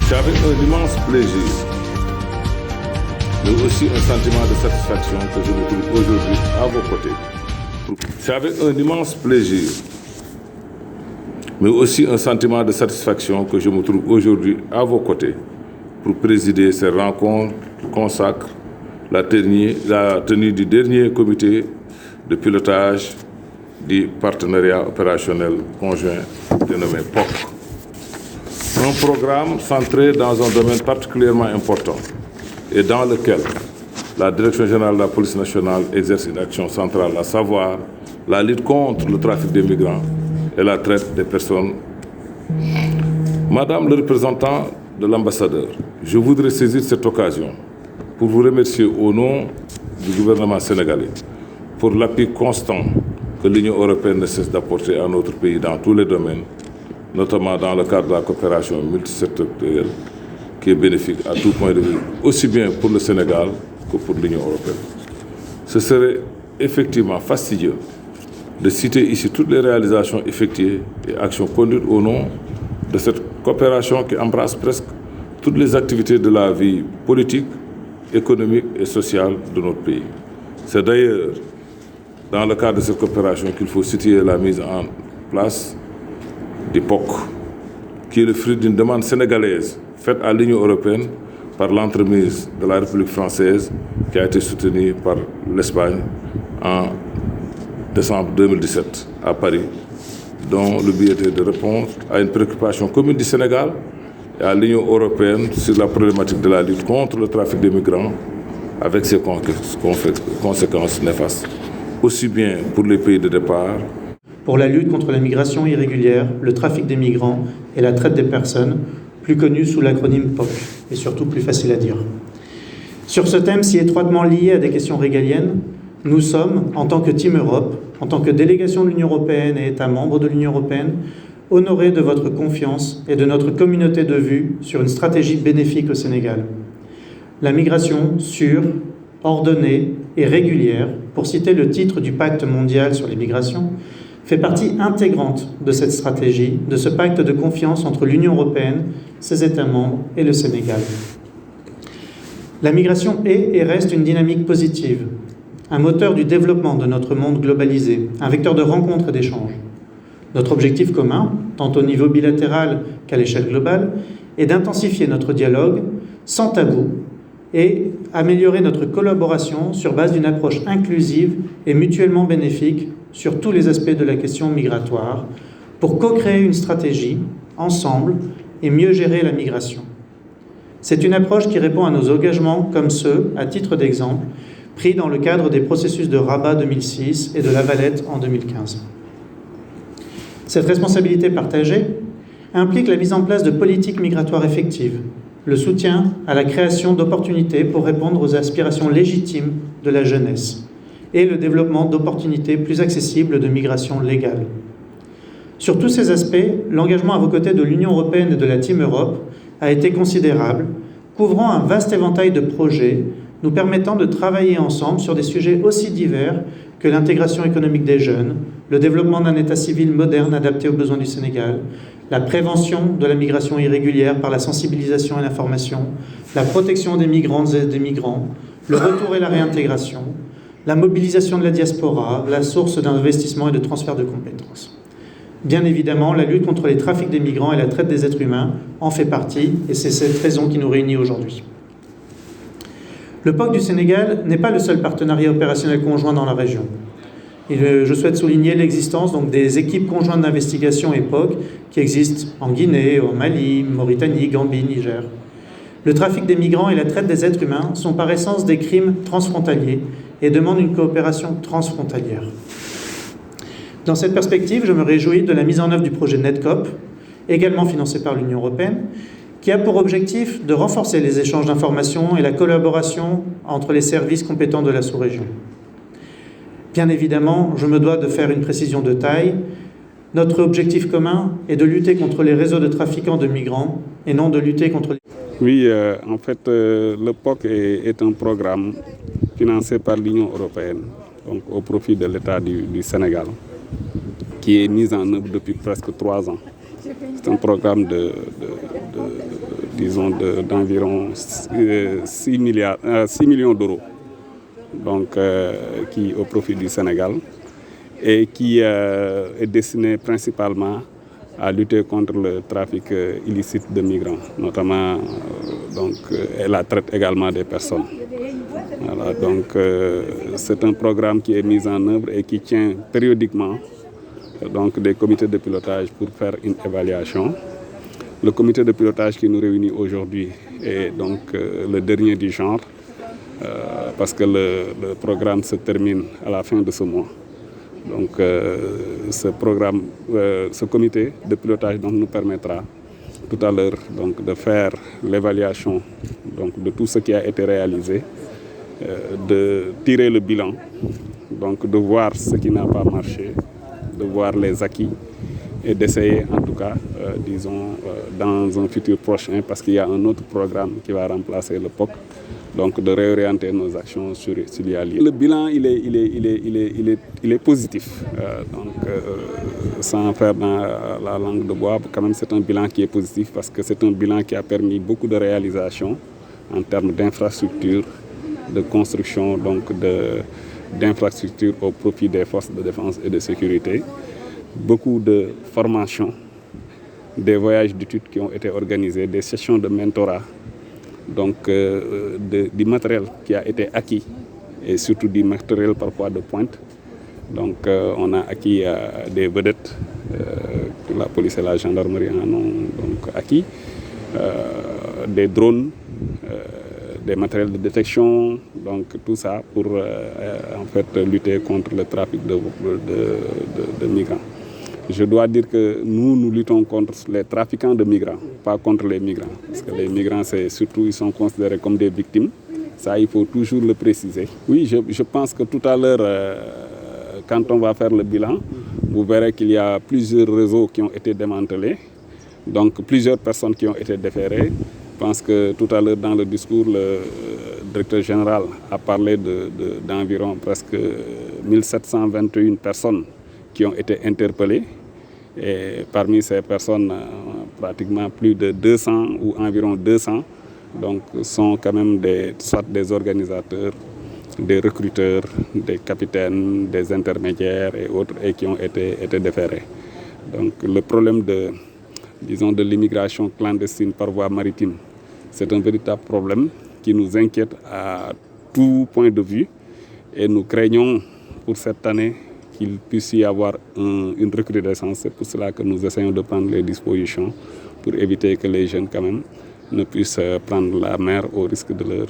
C'est avec un immense plaisir, mais aussi un sentiment de satisfaction que je me trouve aujourd'hui à vos côtés. C'est avec un immense plaisir, mais aussi un sentiment de satisfaction que je me trouve aujourd'hui à vos côtés pour présider ces rencontres qui consacrent la tenue du dernier comité de pilotage du partenariat opérationnel conjoint dénommé POC. Un programme centré dans un domaine particulièrement important et dans lequel la Direction générale de la police nationale exerce une action centrale, à savoir la lutte contre le trafic des migrants et la traite des personnes. Madame le représentant de l'ambassadeur, je voudrais saisir cette occasion pour vous remercier au nom du gouvernement sénégalais pour l'appui constant que l'Union européenne ne cesse d'apporter à notre pays dans tous les domaines, notamment dans le cadre de la coopération multisectorielle qui est bénéfique à tout point de vue, aussi bien pour le Sénégal que pour l'Union européenne. Ce serait effectivement fastidieux de citer ici toutes les réalisations effectuées et actions conduites au nom de cette coopération qui embrasse presque toutes les activités de la vie politique, économique et sociale de notre pays. C'est d'ailleurs dans le cadre de cette coopération qu'il faut situer la mise en place du POC, qui est le fruit d'une demande sénégalaise faite à l'Union européenne par l'entremise de la République française qui a été soutenue par l'Espagne en décembre 2017 à Paris, dont le but était de répondre à une préoccupation commune du Sénégal et à l'Union européenne sur la problématique de la lutte contre le trafic des migrants avec ses conséquences néfastes, aussi bien pour les pays de départ. Pour la lutte contre la migration irrégulière, le trafic des migrants et la traite des personnes, plus connu sous l'acronyme POC, et surtout plus facile à dire. Sur ce thème si étroitement lié à des questions régaliennes, nous sommes, en tant que Team Europe, en tant que délégation de l'Union européenne et États membres de l'Union européenne, honorés de votre confiance et de notre communauté de vues sur une stratégie bénéfique au Sénégal. La migration sûre, ordonnée et régulière, pour citer le titre du pacte mondial sur les migrations, fait partie intégrante de cette stratégie, de ce pacte de confiance entre l'Union européenne, ses États membres et le Sénégal. La migration est et reste une dynamique positive, un moteur du développement de notre monde globalisé, un vecteur de rencontres et d'échanges. Notre objectif commun, tant au niveau bilatéral qu'à l'échelle globale, est d'intensifier notre dialogue sans tabou et améliorer notre collaboration sur base d'une approche inclusive et mutuellement bénéfique sur tous les aspects de la question migratoire pour co-créer une stratégie, ensemble, et mieux gérer la migration. C'est une approche qui répond à nos engagements comme ceux, à titre d'exemple, pris dans le cadre des processus de Rabat 2006 et de La Valette en 2015. Cette responsabilité partagée implique la mise en place de politiques migratoires effectives, le soutien à la création d'opportunités pour répondre aux aspirations légitimes de la jeunesse et le développement d'opportunités plus accessibles de migration légale. Sur tous ces aspects, l'engagement à vos côtés de l'Union européenne et de la Team Europe a été considérable, couvrant un vaste éventail de projets nous permettant de travailler ensemble sur des sujets aussi divers que l'intégration économique des jeunes, le développement d'un état civil moderne adapté aux besoins du Sénégal, la prévention de la migration irrégulière par la sensibilisation et l'information, la protection des migrantes et des migrants, le retour et la réintégration, la mobilisation de la diaspora, la source d'investissement et de transfert de compétences. Bien évidemment, la lutte contre les trafics des migrants et la traite des êtres humains en fait partie, et c'est cette raison qui nous réunit aujourd'hui. Le POC du Sénégal n'est pas le seul partenariat opérationnel conjoint dans la région. Je souhaite souligner l'existence donc, des équipes conjointes d'investigation et POC qui existent en Guinée, au Mali, Mauritanie, Gambie, Niger. Le trafic des migrants et la traite des êtres humains sont par essence des crimes transfrontaliers et demandent une coopération transfrontalière. Dans cette perspective, je me réjouis de la mise en œuvre du projet NEDCOP, également financé par l'Union européenne, qui a pour objectif de renforcer les échanges d'informations et la collaboration entre les services compétents de la sous-région. Bien évidemment, je me dois de faire une précision de taille. Notre objectif commun est de lutter contre les réseaux de trafiquants de migrants et non de lutter contre les... Oui, en fait, le POC est un programme financé par l'Union européenne, donc au profit de l'État du Sénégal, qui est mis en œuvre depuis presque 3 ans. C'est un programme disons, d'environ 6 millions d'euros, donc, qui au profit du Sénégal et qui est destiné principalement à lutter contre le trafic illicite de migrants, notamment et la traite également des personnes. Voilà, donc c'est un programme qui est mis en œuvre et qui tient périodiquement donc, des comités de pilotage pour faire une évaluation. Le comité de pilotage qui nous réunit aujourd'hui est donc le dernier du genre parce que le programme se termine à la fin de ce mois. Donc ce comité de pilotage donc, nous permettra tout à l'heure donc, de faire l'évaluation donc, de tout ce qui a été réalisé, de tirer le bilan, donc, de voir ce qui n'a pas marché, de voir les acquis et d'essayer en tout cas, disons, dans un futur prochain, parce qu'il y a un autre programme qui va remplacer le POC, donc de réorienter nos actions sur l'IALI. Le bilan, il est positif. Sans faire dans la langue de bois, quand même c'est un bilan qui est positif parce que c'est un bilan qui a permis beaucoup de réalisations en termes d'infrastructures, de construction, donc d'infrastructures au profit des forces de défense et de sécurité. Beaucoup de formations, des voyages d'études qui ont été organisés, des sessions de mentorat, donc du matériel qui a été acquis et surtout du matériel parfois de pointe. Donc on a acquis des vedettes que la police et la gendarmerie en ont donc acquis, des drones, des matériels de détection, donc tout ça pour en fait lutter contre le trafic de migrants. Je dois dire que nous luttons contre les trafiquants de migrants, pas contre les migrants. Parce que les migrants, ils sont considérés comme des victimes. Ça, il faut toujours le préciser. Oui, je pense que tout à l'heure, quand on va faire le bilan, vous verrez qu'il y a plusieurs réseaux qui ont été démantelés, donc plusieurs personnes qui ont été déférées. Je pense que tout à l'heure, dans le discours, le directeur général a parlé d'environ presque 1721 personnes qui ont été interpellées. Et parmi ces personnes, pratiquement plus de 200 ou environ 200 donc, sont quand même soit des organisateurs, des recruteurs, des capitaines, des intermédiaires et autres, et qui ont été déférés. Donc le problème de l'immigration clandestine par voie maritime, c'est un véritable problème qui nous inquiète à tout point de vue. Et nous craignons pour cette année qu'il puisse y avoir une recrudescence. C'est pour cela que nous essayons de prendre les dispositions pour éviter que les jeunes quand même ne puissent prendre la mer au risque de leur...